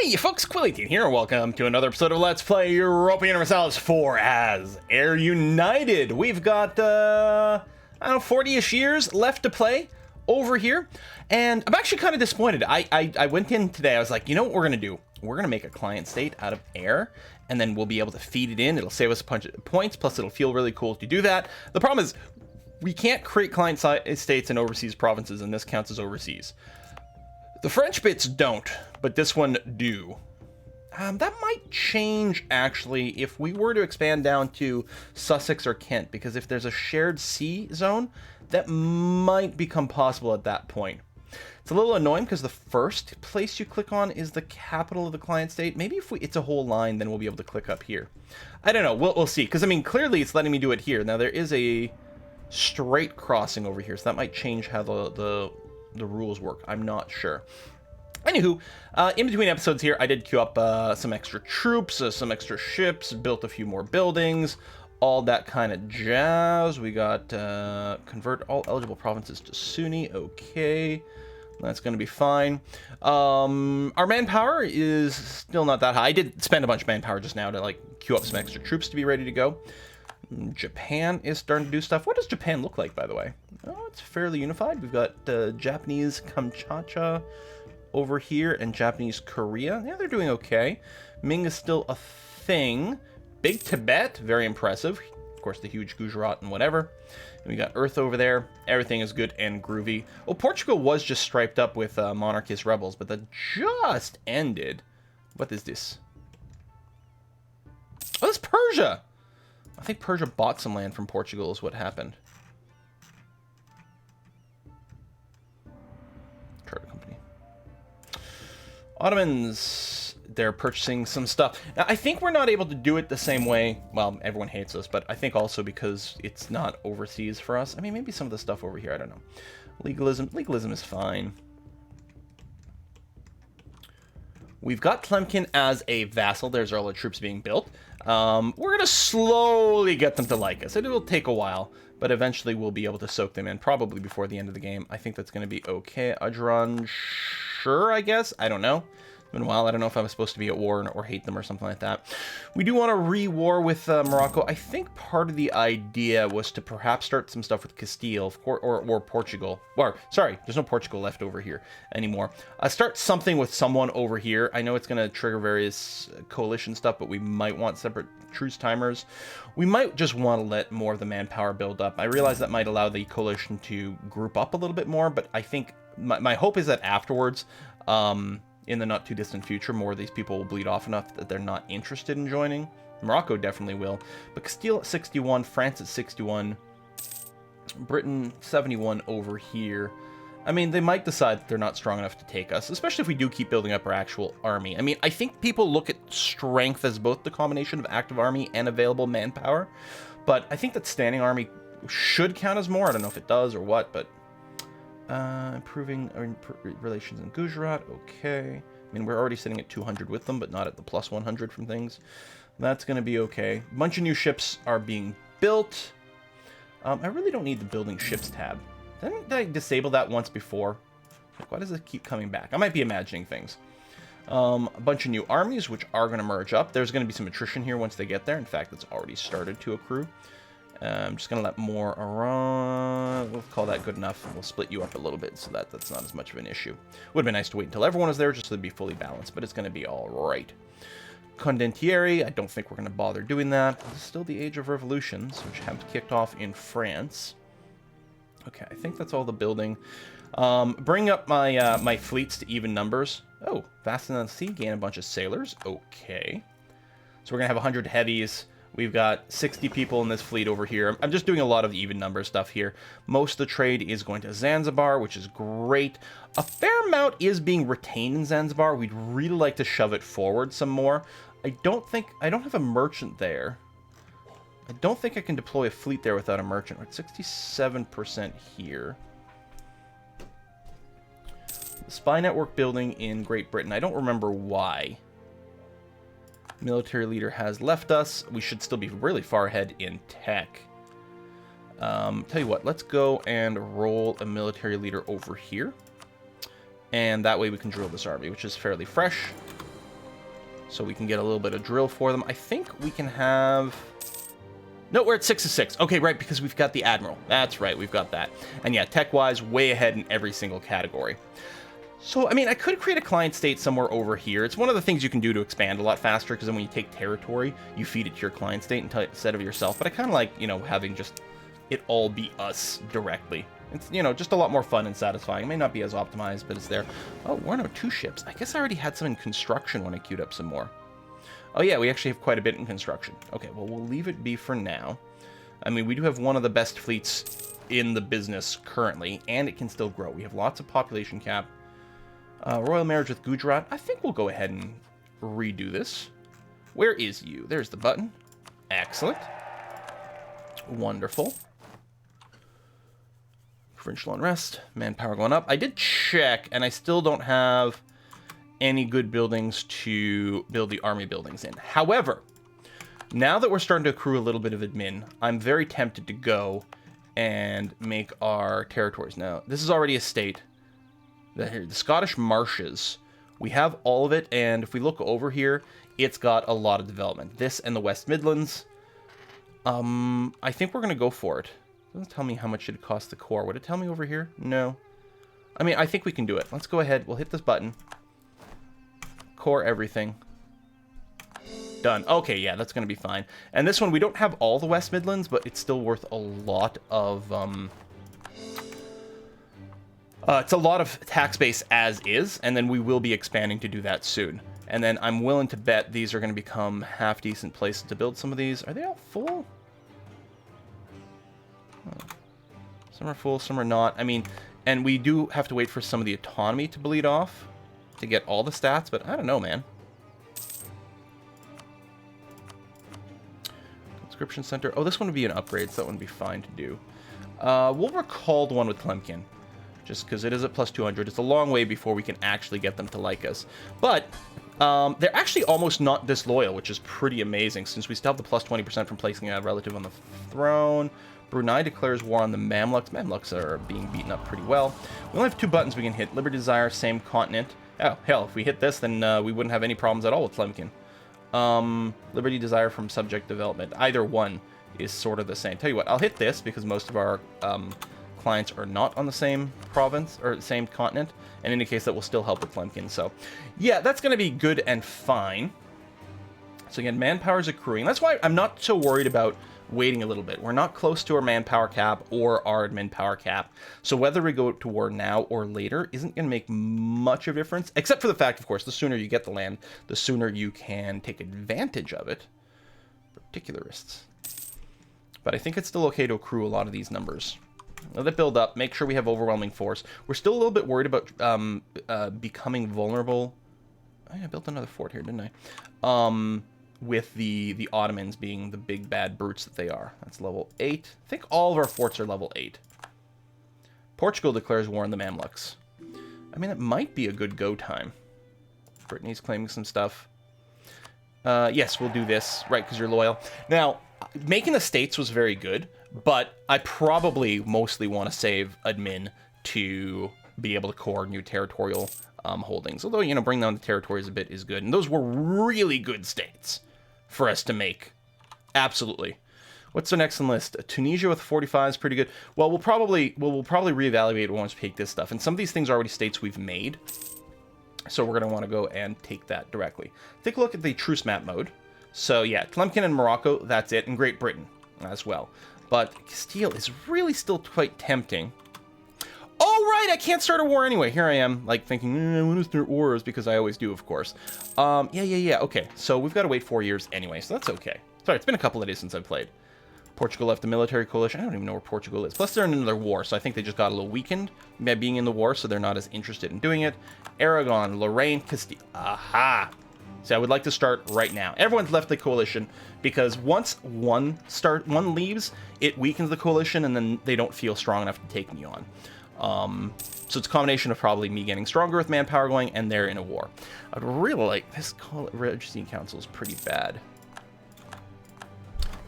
Hey folks, Quill18 here, and welcome to another episode of Let's Play Europa Universalis 4 as Air United. We've got, I don't know, 40-ish years left to play over here, and I'm actually kind of disappointed. I went in today, I was like, you know what we're going to do? We're going to make a client state out of air, and then we'll be able to feed it in. It'll save us a bunch of points, plus it'll feel really cool to do that. The problem is, we can't create client states in overseas provinces, and this counts as overseas. The French bits don't, but this one do. That might change, actually, if we were to expand down to Sussex or Kent, because if there's a shared sea zone, that might become possible at that point. It's a little annoying because the first place you click on is the capital of the client state. Maybe if it's a whole line, then we'll be able to click up here. I don't know. We'll see, because, I mean, clearly it's letting me do it here. Now, there is a straight crossing over here, so that might change how the rules work. I'm not sure. Anywho, in between episodes here, I did queue up some extra troops, some extra ships, built a few more buildings, all that kind of jazz. We got convert all eligible provinces to Sunni. Okay, that's going to be fine. Our manpower is still not that high. I did spend a bunch of manpower just now to like queue up some extra troops to be ready to go. Japan is starting to do stuff. What does Japan look like, by the way? Oh, it's fairly unified. We've got Japanese Kamchatka over here and Japanese Korea. Yeah, they're doing okay. Ming is still a thing. Big Tibet, very impressive. Of course, the huge Gujarat and whatever. And we got Earth over there. Everything is good and groovy. Oh, Portugal was just striped up with monarchist rebels, but that just ended. What is this? Oh, that's Persia. I think Persia bought some land from Portugal is what happened. Charter company. Ottomans, they're purchasing some stuff. Now, I think we're not able to do it the same way. Well, everyone hates us, but I think also because it's not overseas for us. I mean, maybe some of the stuff over here, I don't know. Legalism is fine. We've got Tlemcen as a vassal. There's all the troops being built. We're going to slowly get them to like us. It will take a while, but eventually we'll be able to soak them in, probably before the end of the game. I think that's going to be okay. Ajran, sure, I guess. I don't know. It's been a while. I don't know if I was supposed to be at war or hate them or something like that. We do want to re-war with Morocco. I think part of the idea was to perhaps start some stuff with Castile or Portugal. Or, sorry, there's no Portugal left over here anymore. Start something with someone over here. I know it's going to trigger various coalition stuff, but we might want separate truce timers. We might just want to let more of the manpower build up. I realize that might allow the coalition to group up a little bit more, but I think my hope is that afterwards, in the not too distant future, more of these people will bleed off enough that they're not interested in joining. Morocco definitely will, but Castile at 61, France at 61, Britain 71 over here. I mean, they might decide that they're not strong enough to take us, especially if we do keep building up our actual army. I mean, I think people look at strength as both the combination of active army and available manpower, but I think that standing army should count as more. I don't know if it does or what, but improving relations in Gujarat, okay. I mean, we're already sitting at 200 with them, but not at the plus 100 from things. That's going to be okay. A bunch of new ships are being built. I really don't need the building ships tab. Didn't I disable that once before? Like, why does it keep coming back? I might be imagining things. A bunch of new armies, which are going to merge up. There's going to be some attrition here once they get there. In fact, it's already started to accrue. I'm just going to let more around. We'll call that good enough. We'll split you up a little bit so that that's not as much of an issue. Would have been nice to wait until everyone was there just so they'd be fully balanced, but it's going to be all right. Condottieri, I don't think we're going to bother doing that. It's still the Age of Revolutions, which have kicked off in France. Okay, I think that's all the building. Bring up my my fleets to even numbers. Oh, Fasten on the Sea, gain a bunch of sailors. Okay. So we're going to have 100 heavies. We've got 60 people in this fleet over here. I'm just doing a lot of the even number stuff here. Most of the trade is going to Zanzibar, which is great. A fair amount is being retained in Zanzibar. We'd really like to shove it forward some more. I don't have a merchant there. I don't think I can deploy a fleet there without a merchant. We're at 67% here. The spy network building in Great Britain. I don't remember why. Military leader has left us. We should still be really far ahead in tech. Tell you what, let's go and roll a military leader over here. And that way we can drill this army, which is fairly fresh. so we can get a little bit of drill for them. I think we can have... No, we're at 6 of 6. Okay, right, because we've got the Admiral. That's right, we've got that. And yeah, tech-wise, way ahead in every single category. So, I mean, I could create a client state somewhere over here. It's one of the things you can do to expand a lot faster, because then when you take territory, you feed it to your client state instead of yourself. But I kind of like, you know, having just it all be us directly. It's, you know, just a lot more fun and satisfying. It may not be as optimized, but it's there. Oh, we're on 2 ships. I guess I already had some in construction when I queued up some more. Oh yeah, we actually have quite a bit in construction. Okay, well, we'll leave it be for now. I mean, we do have one of the best fleets in the business currently, and it can still grow. We have lots of population cap. Royal marriage with Gujarat. I think we'll go ahead and redo this. Where is you? There's the button. Excellent. Wonderful. Provincial unrest. Manpower going up. I did check, and I still don't have any good buildings to build the army buildings in. However, now that we're starting to accrue a little bit of admin, I'm very tempted to go and make our territories. Now, this is already a state. The Scottish Marshes, we have all of it, and if we look over here, it's got a lot of development. This and the West Midlands, I think we're going to go for it. It doesn't tell me how much it cost the core. Would it tell me over here? No. I mean, I think we can do it. Let's go ahead. We'll hit this button. Core everything. Done. Okay, yeah, that's going to be fine. And this one, we don't have all the West Midlands, but it's still worth a lot of... it's a lot of tax base as is, and then we will be expanding to do that soon. And then I'm willing to bet these are going to become half-decent places to build some of these. Are they all full? Oh. Some are full, some are not. I mean, and we do have to wait for some of the autonomy to bleed off to get all the stats, but I don't know, man. Conscription Center. Oh, this one would be an upgrade, so that one would be fine to do. We'll recall the one with Tlemcen, just because it is at plus 200. It's a long way before we can actually get them to like us. But they're actually almost not disloyal, which is pretty amazing, since we still have the plus 20% from placing a relative on the throne. Brunei declares war on the Mamluks. Mamluks are being beaten up pretty well. We only have 2 buttons we can hit. Liberty Desire, same continent. Oh, hell, if we hit this, then we wouldn't have any problems at all with Tlemcen. Liberty Desire from Subject Development. Either one is sort of the same. Tell you what, I'll hit this because most of our clients are not on the same province or the same continent, and indicates that we'll still help with Tlemcen. So, yeah, that's going to be good and fine. So again, manpower is accruing. That's why I'm not so worried about waiting a little bit. We're not close to our manpower cap or our admin power cap, so whether we go to war now or later isn't going to make much of a difference, except for the fact, of course, the sooner you get the land, the sooner you can take advantage of it. Particularists. But I think it's still okay to accrue a lot of these numbers. Let it build up, make sure we have overwhelming force. We're still a little bit worried about becoming vulnerable. Oh, yeah, I built another fort here, didn't I? With the Ottomans being the big bad brutes that they are. That's level 8. I think all of our forts are level 8. Portugal declares war on the Mamluks. I mean, it might be a good go time. Brittany's claiming some stuff. Yes, we'll do this, right, because you're loyal. Now, making the states was very good, but I probably mostly want to save admin to be able to core new territorial holdings. Although, you know, bring down the territories a bit is good. And those were really good states for us to make. Absolutely. What's the next on the list? Tunisia with 45 is pretty good. Well, we'll probably reevaluate once we take this stuff. And some of these things are already states we've made. So we're going to want to go and take that directly. Take a look at the truce map mode. So yeah, Tlemcen and Morocco, that's it. And Great Britain as well. But Castile is really still quite tempting. Oh, right, I can't start a war anyway. Here I am, like, thinking, I want to start wars, because I always do, of course. Yeah, okay. So we've got to wait 4 years anyway, so that's okay. Sorry, it's been a couple of days since I've played. Portugal left the military coalition. I don't even know where Portugal is. Plus, they're in another war, so I think they just got a little weakened by being in the war, so they're not as interested in doing it. Aragon, Lorraine, Castile. Aha! So I would like to start right now. Everyone's left the coalition, because once one leaves, it weakens the coalition, and then they don't feel strong enough to take me on. So it's a combination of probably me getting stronger with manpower going, and they're in a war. I'd really like this. Regency Council is pretty bad.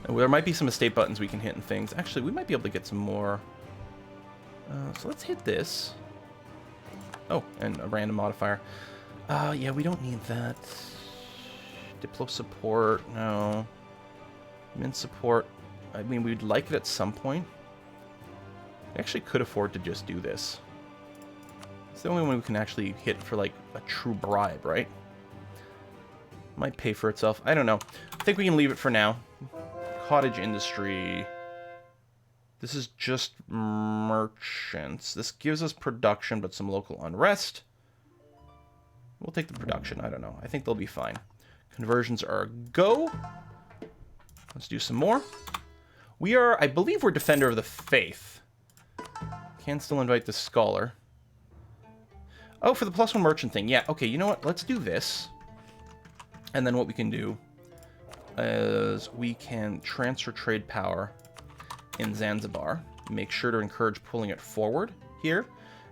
There might be some estate buttons we can hit and things. Actually, we might be able to get some more. So let's hit this. Oh, and a random modifier. Yeah, we don't need that. Diplo support, no. Mint support, I mean, we'd like it at some point. We actually could afford to just do this. It's the only one we can actually hit for, like, a true bribe, right? Might pay for itself. I don't know. I think we can leave it for now. Cottage industry. This is just merchants. This gives us production, but some local unrest. We'll take the production. I don't know. I think they'll be fine. Conversions are a go. Let's do some more. We are, I believe we're Defender of the Faith. Can still invite the Scholar. Oh, for the +1 merchant thing. Yeah, okay, you know what? Let's do this. And then what we can do is we can transfer trade power in Zanzibar. Make sure to encourage pulling it forward here.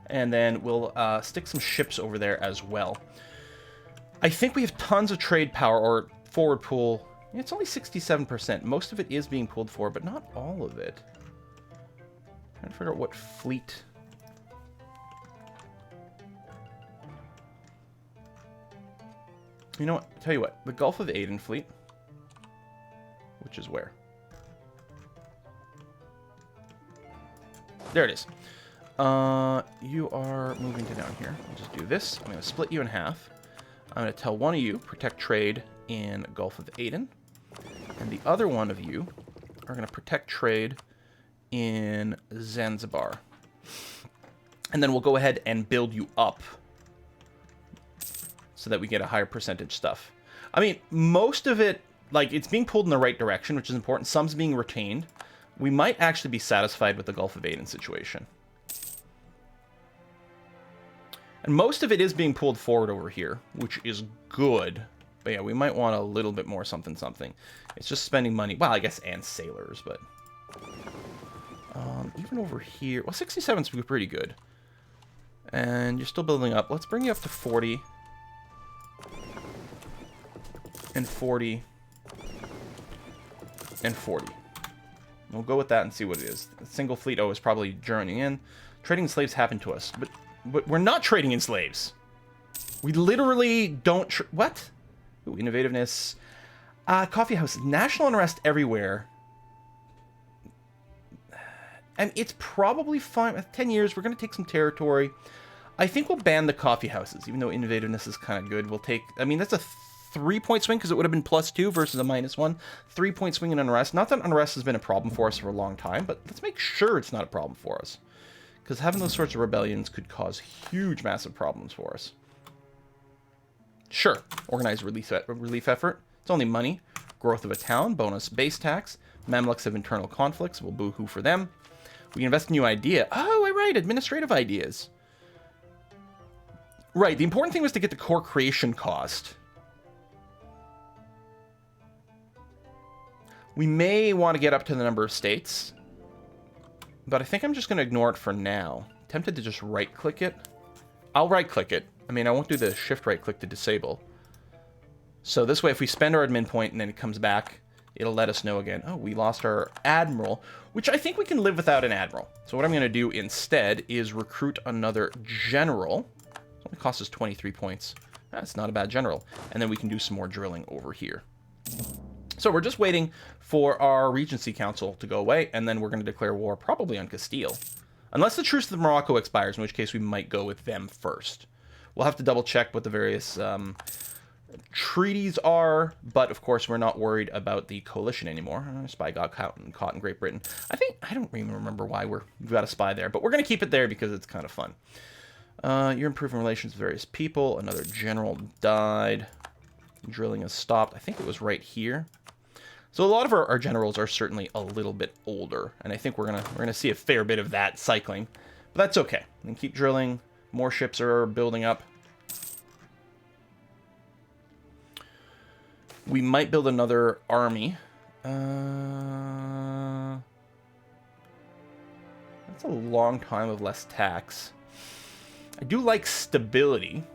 And then we'll stick some ships over there as well. I think we have tons of trade power, or forward pull. It's only 67%. Most of it is being pulled forward, but not all of it. Trying to figure out what fleet. You know what? Tell you what. The Gulf of Aden fleet. Which is where? There it is. You are moving to down here. I'll just do this. I'm going to split you in half. I'm going to tell one of you, protect trade in Gulf of Aden. And the other one of you are going to protect trade in Zanzibar. And then we'll go ahead and build you up so that we get a higher percentage stuff. I mean, most of it, like, it's being pulled in the right direction, which is important. Some's being retained. We might actually be satisfied with the Gulf of Aden situation. And most of it is being pulled forward over here, which is good. But yeah, we might want a little bit more something something. It's just spending money. Well, I guess, and sailors, but... even over here... Well, 67 is pretty good. And you're still building up. Let's bring you up to 40. And 40. And 40. We'll go with that and see what it is. The single fleet O is probably journeying in. Trading slaves happened to us. But we're not trading in slaves. We literally don't... What? Ooh, innovativeness. Coffee house. National unrest everywhere. And it's probably fine. With 10 years, we're going to take some territory. I think we'll ban the coffee houses, even though innovativeness is kind of good. We'll take... I mean, that's a 3-point swing, because it would have been +2 versus a -1. 3-point swing in unrest. Not that unrest has been a problem for us for a long time, but let's make sure it's not a problem for us. Because having those sorts of rebellions could cause huge, massive problems for us. Sure. Organized relief effort. It's only money. Growth of a town. Bonus base tax. Mamluks have internal conflicts. We'll boo-hoo for them. We can invest in new idea. Oh, right. Administrative ideas. Right. The important thing was to get the core creation cost. We may want to get up to the number of states. But I think I'm just going to ignore it for now. Tempted to just right-click it. I'll right-click it. I mean, I won't do the shift right-click to disable. So this way, if we spend our admin point and then it comes back, it'll let us know again. Oh, we lost our admiral, which I think we can live without an admiral. So what I'm going to do instead is recruit another general. It only costs us 23 points. That's not a bad general. And then we can do some more drilling over here. So we're just waiting for our Regency Council to go away, and then we're going to declare war probably on Castile. Unless the Truce of Morocco expires, in which case we might go with them first. We'll have to double check what the various treaties are, but of course we're not worried about the coalition anymore. Spy got caught in Great Britain. I don't even remember why we've got a spy there, but we're going to keep it there because it's kind of fun. You're improving relations with various people. Another general died. Drilling has stopped. I think it was right here. So a lot of our generals are certainly a little bit older, and I think we're gonna see a fair bit of that cycling, but that's okay. We can keep drilling. More ships are building up. We might build another army. That's a long time of less tax. I do like stability.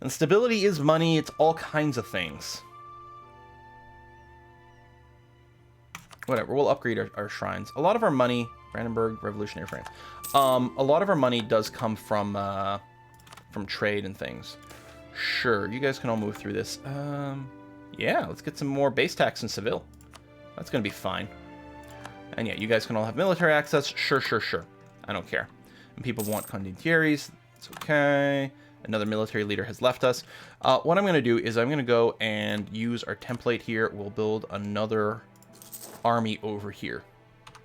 And stability is money. It's all kinds of things. Whatever, we'll upgrade our shrines. A lot of our money, Brandenburg, Revolutionary France. A lot of our money does come from trade and things. Sure, you guys can all move through this. Yeah, let's get some more base tax in Seville. That's going to be fine. And yeah, you guys can all have military access. Sure, sure, sure. I don't care. And people want condottieri. It's okay. Another military leader has left us. What I'm going to do is I'm going to go and use our template here. We'll build another army over here.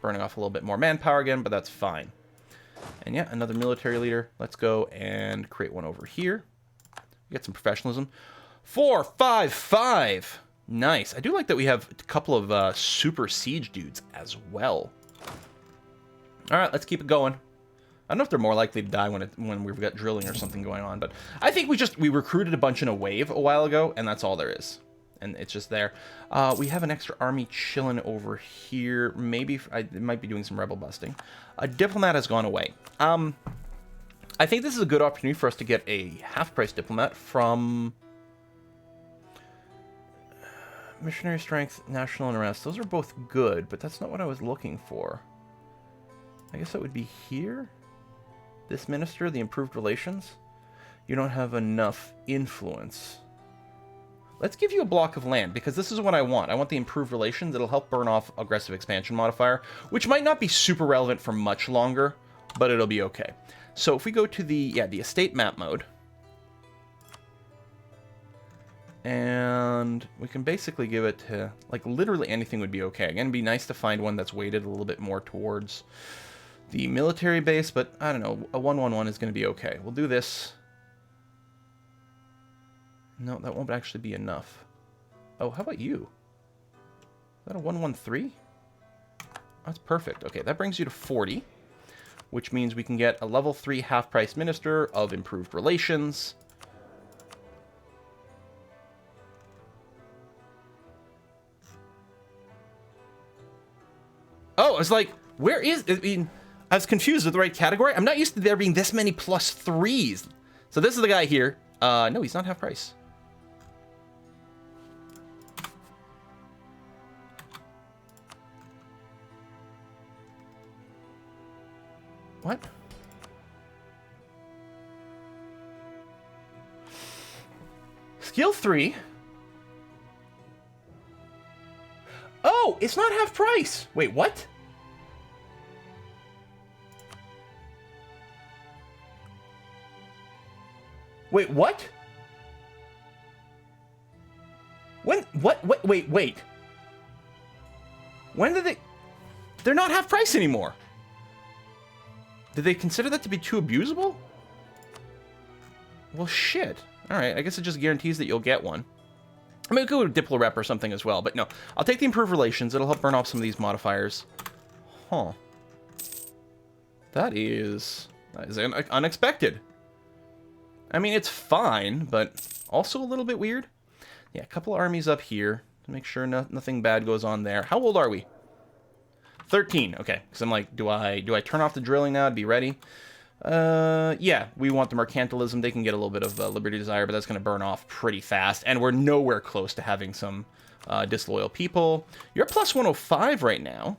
Burning off a little bit more manpower again, but that's fine. And yeah, another military leader. Let's go and create one over here. Get some professionalism. 4, 5, 5. Nice. I do like that we have a couple of super siege dudes as well. All right, let's keep it going. I don't know if they're more likely to die when we've got drilling or something going on, but I think we recruited a bunch in a wave a while ago, and that's all there is. And it's just there. We have an extra army chilling over here. Maybe I might be doing some rebel busting. A diplomat has gone away. I think this is a good opportunity for us to get a half-price diplomat from missionary strength, national unrest. Those are both good, but that's not what I was looking for. I guess that would be here. This minister, the improved relations. You don't have enough influence. Let's give you a block of land, because this is what I want. I want the improved relations. It'll help burn off aggressive expansion modifier, which might not be super relevant for much longer, but it'll be okay. So if we go to the estate map mode, and we can basically give it to, like, literally anything would be okay. Again, it'd be nice to find one that's weighted a little bit more towards the military base, but I don't know, a 111 is going to be okay. We'll do this. No, that won't actually be enough. Oh, how about you? Is that a 113? That's perfect. Okay, that brings you to 40, which means we can get a level 3 half-price minister of improved relations. Oh, I was like, where is... I mean, I was confused with the right category. I'm not used to there being this many +3s. So this is the guy here. No, he's not half price. What? Skill 3. Oh, it's not half price. Wait, what? Wait, what? When? What? Wait. When did they... They're not half price anymore. Did they consider that to be too abusable? Well, shit. Alright, I guess it just guarantees that you'll get one. I mean, go with Diplo Rep or something as well, but no. I'll take the improved relations. It'll help burn off some of these modifiers. Huh. That is unexpected. I mean, it's fine, but also a little bit weird. Yeah, a couple armies up here to make sure nothing bad goes on there. How old are we? 13. Okay, because I'm like, do I turn off the drilling now to be ready? Yeah, we want the mercantilism. They can get a little bit of liberty desire, but that's going to burn off pretty fast, and we're nowhere close to having some disloyal people. You're plus 105 right now,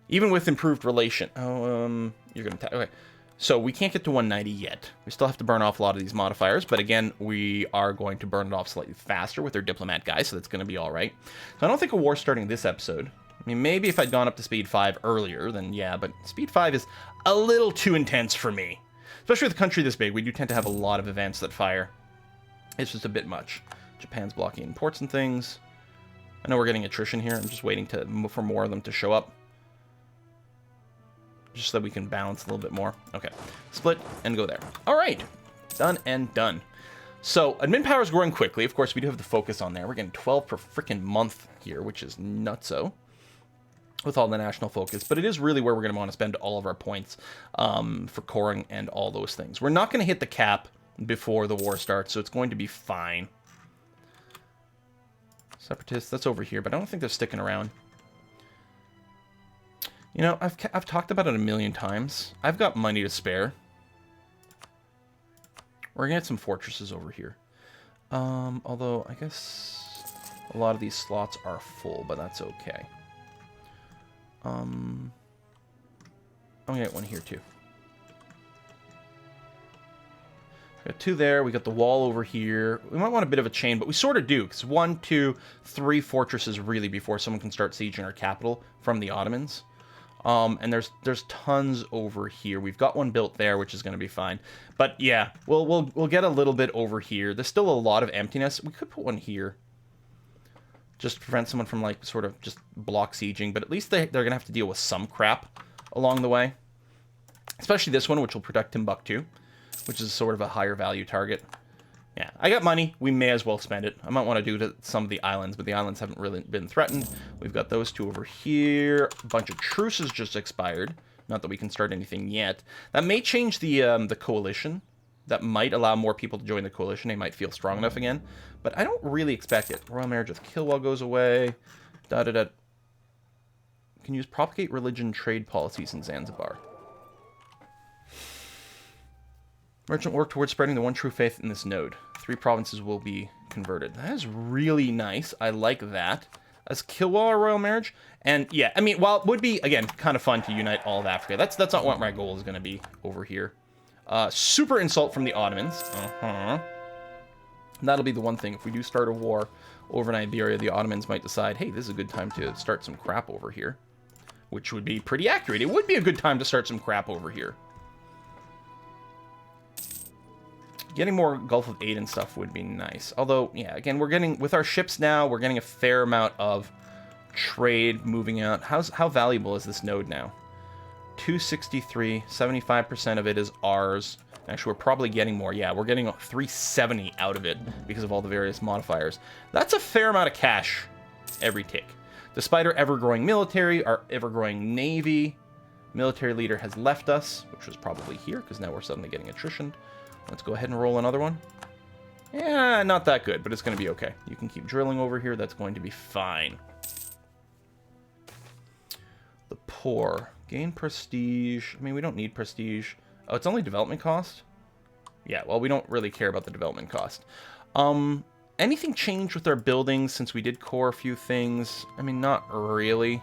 even with improved relation. Oh, you're going to... Okay. So we can't get to 190 yet. We still have to burn off a lot of these modifiers, but again, we are going to burn it off slightly faster with our diplomat guys, so that's going to be all right. So I don't think a war's starting this episode. I mean, maybe if I'd gone up to speed 5 earlier, then yeah, but speed 5 is a little too intense for me. Especially with a country this big, we do tend to have a lot of events that fire. It's just a bit much. Japan's blocking imports and things. I know we're getting attrition here. I'm just waiting for more of them to show up. Just so that we can balance a little bit more. Okay. Split and go there. All right. Done and done. So, admin power is growing quickly. Of course, we do have the focus on there. We're getting 12 per freaking month here, which is nutso with all the national focus. But it is really where we're going to want to spend all of our points for coring and all those things. We're not going to hit the cap before the war starts, so it's going to be fine. Separatists, that's over here, but I don't think they're sticking around. You know, I've talked about it a million times. I've got money to spare. We're going to get some fortresses over here. Although, I guess a lot of these slots are full, but that's okay. I'm going to get one here, too. Got 2 there. We got the wall over here. We might want a bit of a chain, but we sort of do, because 1, 2, 3 fortresses really before someone can start sieging our capital from the Ottomans. And there's tons over here. We've got one built there, which is going to be fine. But yeah, we'll get a little bit over here. There's still a lot of emptiness. We could put one here, just to prevent someone from like sort of just block sieging. But at least they're going to have to deal with some crap along the way, especially this one, which will protect Timbuktu, which is sort of a higher value target. Yeah, I got money. We may as well spend it. I might want to do it at some of the islands, but the islands haven't really been threatened. We've got those 2 over here. A bunch of truces just expired. Not that we can start anything yet. That may change the coalition. That might allow more people to join the coalition. They might feel strong enough again. But I don't really expect it. Royal marriage with Kilwa goes away. Da-da-da. Can use propagate religion trade policies in Zanzibar. Merchant work towards spreading the one true faith in this node. 3 provinces will be converted. That is really nice. I like that. As Kilwa a royal marriage. And yeah, I mean, while it would be, again, kind of fun to unite all of Africa, that's not what my goal is going to be over here. Super insult from the Ottomans. That'll be the one thing. If we do start a war over in Iberia, the Ottomans might decide, hey, this is a good time to start some crap over here. Which would be pretty accurate. It would be a good time to start some crap over here. Getting more Gulf of Aden stuff would be nice. Although, yeah, again, we're getting, with our ships now, we're getting a fair amount of trade moving out. How valuable is this node now? 263, 75% of it is ours. Actually, we're probably getting more. Yeah, we're getting 370 out of it because of all the various modifiers. That's a fair amount of cash every tick. Despite our ever-growing military, our ever-growing navy, military leader has left us, which was probably here, because now we're suddenly getting attritioned. Let's go ahead and roll another one. Yeah, not that good, but it's going to be okay. You can keep drilling over here. That's going to be fine. The poor. Gain prestige. I mean, we don't need prestige. Oh, it's only development cost? Yeah, well, we don't really care about the development cost. Anything changed with our buildings since we did core a few things? I mean, not really.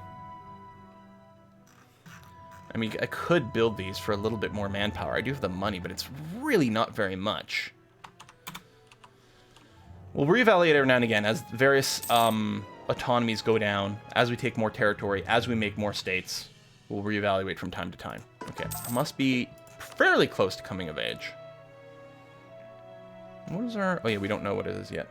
I mean, I could build these for a little bit more manpower. I do have the money, but it's really not very much. We'll reevaluate every now and again as various autonomies go down, as we take more territory, as we make more states. We'll reevaluate from time to time. Okay, I must be fairly close to coming of age. What is our... Oh yeah, we don't know what it is yet.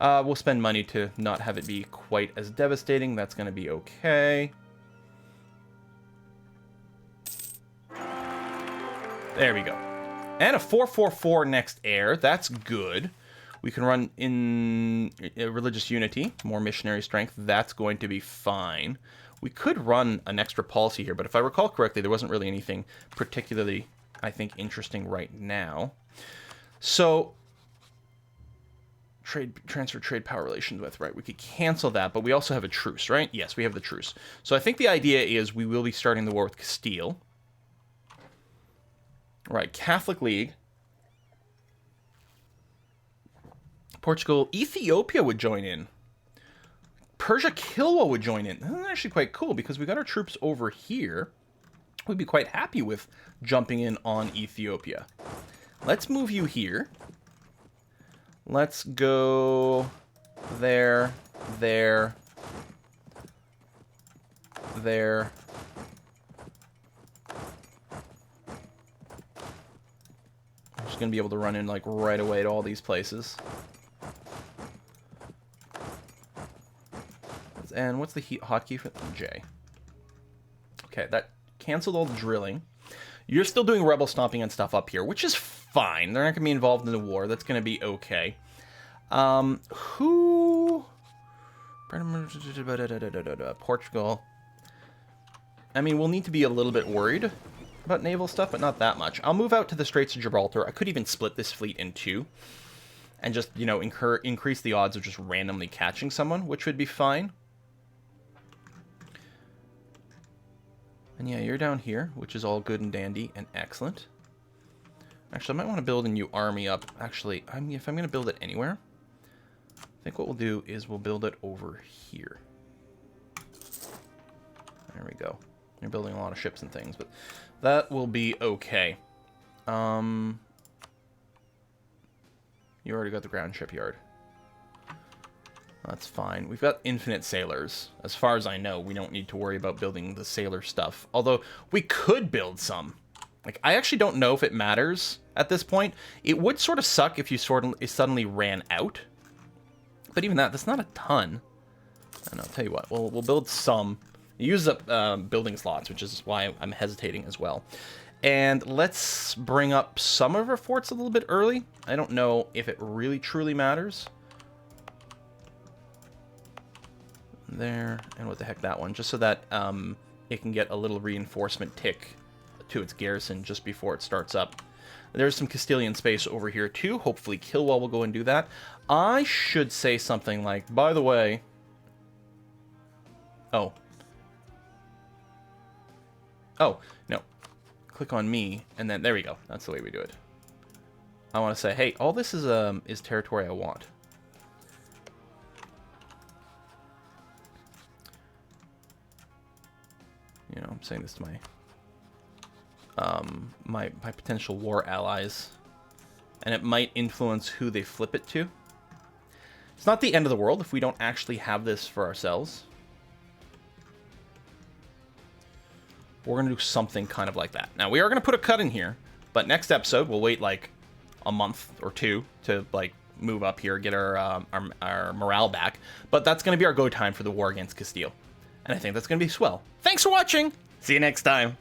We'll spend money to not have it be quite as devastating. That's going to be okay. There we go. And a 444 next heir. That's good. We can run in religious unity, more missionary strength. That's going to be fine. We could run an extra policy here, but if I recall correctly, there wasn't really anything particularly, I think, interesting right now. So, transfer trade power relations with, right? We could cancel that, but we also have a truce, right? Yes, we have the truce. So I think the idea is we will be starting the war with Castile. Right, Catholic League. Portugal, Ethiopia would join in. Persia, Kilwa would join in. That's actually quite cool because we got our troops over here. We'd be quite happy with jumping in on Ethiopia. Let's move you here. Let's go there, there, there. I'm just going to be able to run in like right away to all these places. And what's the hotkey for J? Okay, that canceled all the drilling. You're still doing rebel stomping and stuff up here, which is fine. They're not going to be involved in the war. That's going to be okay. Who? Portugal. I mean, we'll need to be a little bit worried about naval stuff, but not that much. I'll move out to the Straits of Gibraltar. I could even split this fleet in two and just, you know, increase the odds of just randomly catching someone, which would be fine. And yeah, you're down here, which is all good and dandy and excellent. Actually, I might want to build a new army up. Actually, if I'm going to build it anywhere, I think what we'll do is we'll build it over here. There we go. You're building a lot of ships and things, but that will be okay. You already got the ground shipyard. That's fine. We've got infinite sailors. As far as I know, we don't need to worry about building the sailor stuff. Although, we could build some. Like, I actually don't know if it matters at this point. It would sort of suck if you suddenly ran out. But even that's not a ton. And I'll tell you what, we'll build some. Use up building slots, which is why I'm hesitating as well. And let's bring up some of our forts a little bit early. I don't know if it really truly matters. There, and what the heck, that one, just so that it can get a little reinforcement tick to its garrison just before it starts up. There's some Castilian space over here too. Hopefully Kilwell will go and do that. I should say something like, by the way... Oh, no. Click on me, and then, there we go. That's the way we do it. I want to say, hey, all this is territory I want. You know, I'm saying this to my potential war allies, and it might influence who they flip it to. It's not the end of the world if we don't actually have this for ourselves. We're going to do something kind of like that. Now, we are going to put a cut in here, but next episode, we'll wait like a month or two to like move up here, get our morale back. But that's going to be our go time for the war against Castile. And I think that's going to be swell. Thanks for watching. See you next time.